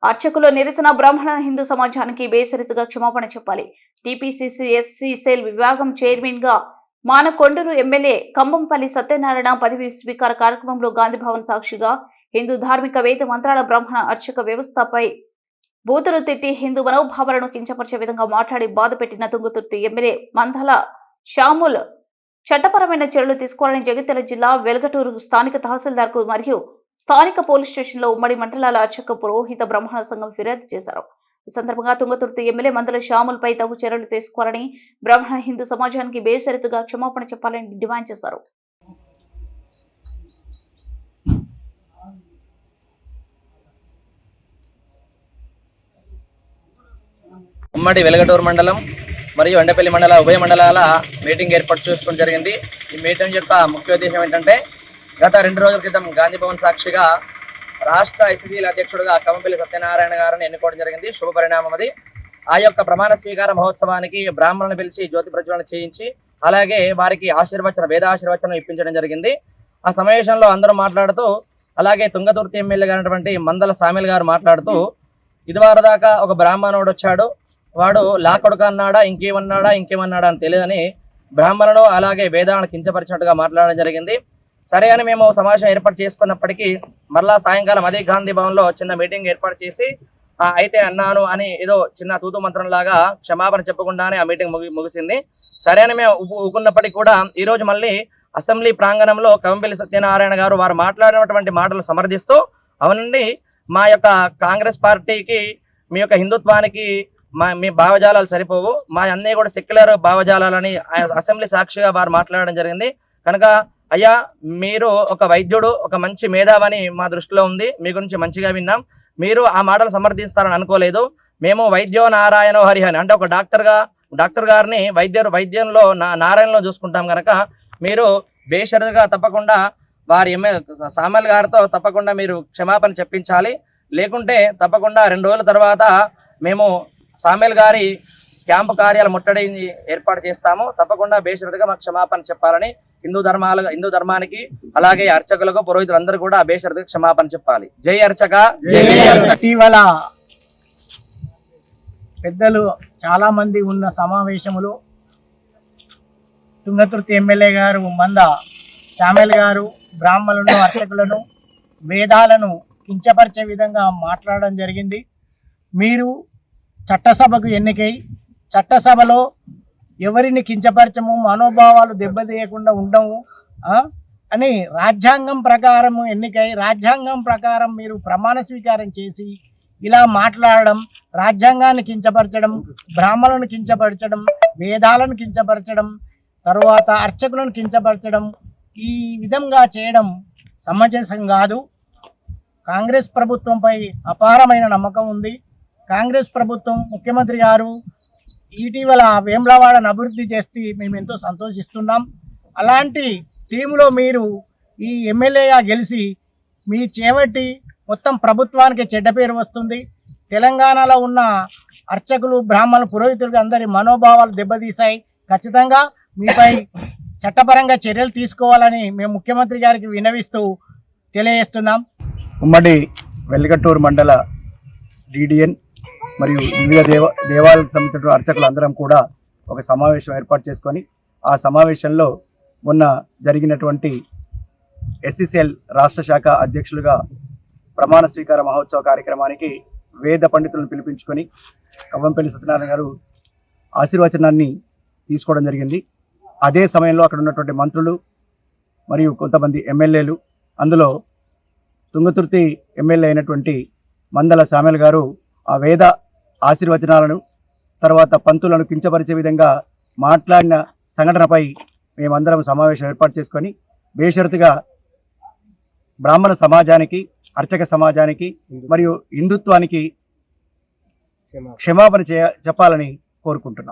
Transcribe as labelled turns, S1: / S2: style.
S1: అర్చకుల నిరసన బ్రాహ్మణ హిందూ సమాజానికి బేసరితుగా క్షమాపణ చెప్పాలి. టీపీసీసీ ఎస్సీ సెల్ విభాగం చైర్మన్ గా మానకొండూరు ఎమ్మెల్యే కంబంపల్లి సత్యనారాయణ పదవి స్వీకార కార్యక్రమంలో గాంధీభవన్ సాక్షిగా హిందూ ధార్మిక వేద మంత్రాల బ్రాహ్మణ అర్చక వ్యవస్థపై బూతులు తిట్టి హిందూ మనోభావాలను కించపరిచే విధంగా మాట్లాడి బాధపెట్టిన తుంగతుర్తి ఎమ్మెల్యే మందల శ్యాముల్ చట్టపరమైన చర్యలు తీసుకోవాలని జగిత్యాల జిల్లా వెల్గటూరు స్థానిక తహసీల్దార్కు మరియు స్థానిక పోలీస్ స్టేషన్లో ఉమ్మడి మండలాల అర్చక పురోహిత బ్రాహ్మణ సంఘం ఫిర్యాదు చేశారు. ఈ సందర్భంగా తుంగతుర్తి ఎమ్మెల్యే మందల శ్యాముల్పై తగు చర్యలు తీసుకోవాలని బ్రాహ్మణ హిందూ సమాజానికి బేషరతుగా క్షమాపణ చెప్పాలని డిమాండ్ చేశారు.
S2: ఉమ్మడి వెలగటూరు మండలం మరియు ఎండపల్లి మండల ఉభయ మండలాల మీటింగ్ ఏర్పాటు చేసుకోవడం జరిగింది. ఈ మీటింగ్ యొక్క ముఖ్య ఉద్దేశం ఏంటంటే, గత 2 రోజుల క్రితం గాంధీభవన్ సాక్షిగా రాష్ట్ర ఐసీసీల అధ్యక్షుడిగా కంబంపల్లి సత్యనారాయణ గారిని ఎన్నుకోవడం జరిగింది. శుభ పరిణామం అది. ఆ యొక్క ప్రమాణ స్వీకార మహోత్సవానికి బ్రాహ్మణులను పిలిచి జ్యోతి ప్రజ్వలన చేయించి అలాగే వారికి వేద ఆశీర్వచనం ఇప్పించడం జరిగింది. ఆ సమావేశంలో అందరూ మాట్లాడుతూ, అలాగే తుంగతుర్తి ఎమ్మెల్యే గారైనటువంటి మందల సామిల్ గారు మాట్లాడుతూ, ఇదివారు దాకా ఒక బ్రాహ్మణుడు వచ్చాడు, వాడు లాకొడుక అన్నాడా ఇంకేమన్నాడా అని తెలియదని బ్రాహ్మణులు అలాగే వేదాలను కించపరిచినట్టుగా మాట్లాడడం జరిగింది. సరే అని మేము సమావేశం ఏర్పాటు చేసుకున్నప్పటికీ మరలా సాయంకాలం అదే గాంధీ భవన్లో చిన్న మీటింగ్ ఏర్పాటు చేసి అయితే అన్నాను అని ఏదో చిన్న తూతు మంత్రం లాగా క్షమాపణ చెప్పకుండానే ఆ మీటింగ్ ముగిసింది. సరే అని మేము ఊకున్నప్పటికీ కూడా ఈరోజు మళ్ళీ అసెంబ్లీ ప్రాంగణంలో కంబంపల్లి సత్యనారాయణ గారు వారు మాట్లాడినటువంటి మాటలు సమర్థిస్తూ, అవునండి మా యొక్క కాంగ్రెస్ పార్టీకి మీ యొక్క హిందుత్వానికి మీ భావజాలాలు సరిపోవు, మా అన్నీ కూడా సెక్యులర్ భావజాలాలని అసెంబ్లీ సాక్షిగా వారు మాట్లాడడం జరిగింది. కనుక అయ్యా, మీరు ఒక వైద్యుడు, ఒక మంచి మేధావని మా దృష్టిలో ఉంది, మీ గురించి మంచిగా విన్నాం, మీరు ఆ మాటలు సమర్థిస్తారని అనుకోలేదు. మేము వైద్యో నారాయణో హరిహని అంటే ఒక డాక్టర్ గారిని వైద్యంలో నారాయణలో చూసుకుంటాం. కనుక మీరు బేషరతుగా తప్పకుండా వారి సామల్ గారితో తప్పకుండా మీరు క్షమాపణ చెప్పించాలి. లేకుంటే తప్పకుండా 2 రోజుల తర్వాత మేము సామేల్ గారి క్యాంపు కార్యాలు ముట్టడి ఏర్పాటు చేస్తాము. తప్పకుండా బేషరతుగా మాకు క్షమాపణ చెప్పాలని హిందూ ధర్మానికి అలాగే అర్చకులకు పురోహితులందరూ కూడా బేషరతుగా క్షమాపణ చెప్పాలి. జై అర్చక.
S3: ఇటీవల పెద్దలు చాలా మంది ఉన్న సమావేశములో తుంగతుర్తి ఎమ్మెల్యే గారు మంద సామేల్ గారు బ్రాహ్మణులను అర్చకులను వేదాలను కించపరిచే విధంగా మాట్లాడడం జరిగింది. మీరు చట్టసభకు ఎన్నికై చట్టసభలో ఎవరిని కించపరచము, మనోభావాలు దెబ్బతీయకుండా ఉండము అని రాజ్యాంగం ప్రకారం ఎన్నికై రాజ్యాంగం ప్రకారం మీరు ప్రమాణ స్వీకారం చేసి ఇలా మాట్లాడడం, రాజ్యాంగాన్ని కించపరచడం, బ్రాహ్మణులను కించపరచడం, వేదాలను కించపరచడం, తరువాత అర్చకులను కించపరచడం, ఈ విధంగా చేయడం సమంజసం కాదు. కాంగ్రెస్ ప్రభుత్వంపై అపారమైన నమ్మకం ఉంది. కాంగ్రెస్ ప్రభుత్వం ముఖ్యమంత్రి గారు ఇటీవల వేములవాడను అభివృద్ధి చేసి మేము ఎంతో సంతోషిస్తున్నాం. అలాంటి టీంలో మీరు ఈ ఎమ్మెల్యేగా గెలిచి మీ చేపట్టి మొత్తం ప్రభుత్వానికి చెడ్డ పేరు వస్తుంది. తెలంగాణలో ఉన్న అర్చకులు, బ్రాహ్మణులు, పురోహితులు అందరి మనోభావాలు దెబ్బతీశాయి. ఖచ్చితంగా మీపై చట్టపరంగా చర్యలు తీసుకోవాలని మేము ముఖ్యమంత్రి గారికి విన్నవిస్తూ తెలియజేస్తున్నాం.
S4: ఉమ్మడి వెల్గటూరు మండల డిడిఎన్ మరియు వివిధ దేవాలయాలకు సంబంధించిన అర్చకులు అందరం కూడా ఒక సమావేశం ఏర్పాటు చేసుకొని ఆ సమావేశంలో మొన్న జరిగినటువంటి ఎస్సీసీఎల్ రాష్ట్ర శాఖ అధ్యక్షులుగా ప్రమాణ స్వీకార మహోత్సవ కార్యక్రమానికి వేద పండితులను పిలిపించుకొని కంబంపల్లి సత్యనారాయణ గారు ఆశీర్వచనాన్ని తీసుకోవడం జరిగింది. అదే సమయంలో అక్కడ ఉన్నటువంటి మంత్రులు మరియు కొంతమంది ఎమ్మెల్యేలు, అందులో తుంగతుర్తి ఎమ్మెల్యే అయినటువంటి మందల సామేల్ గారు ఆ వేద ఆశీర్వచనాలను తర్వాత పంతులను కించపరిచే విధంగా మాట్లాడిన సంఘటనపై మేమందరం సమావేశం ఏర్పాటు చేసుకొని బేషరతుగా బ్రాహ్మణ సమాజానికి, అర్చక సమాజానికి మరియు హిందుత్వానికి క్షమాపణ చెప్పాలని కోరుకుంటున్నాం.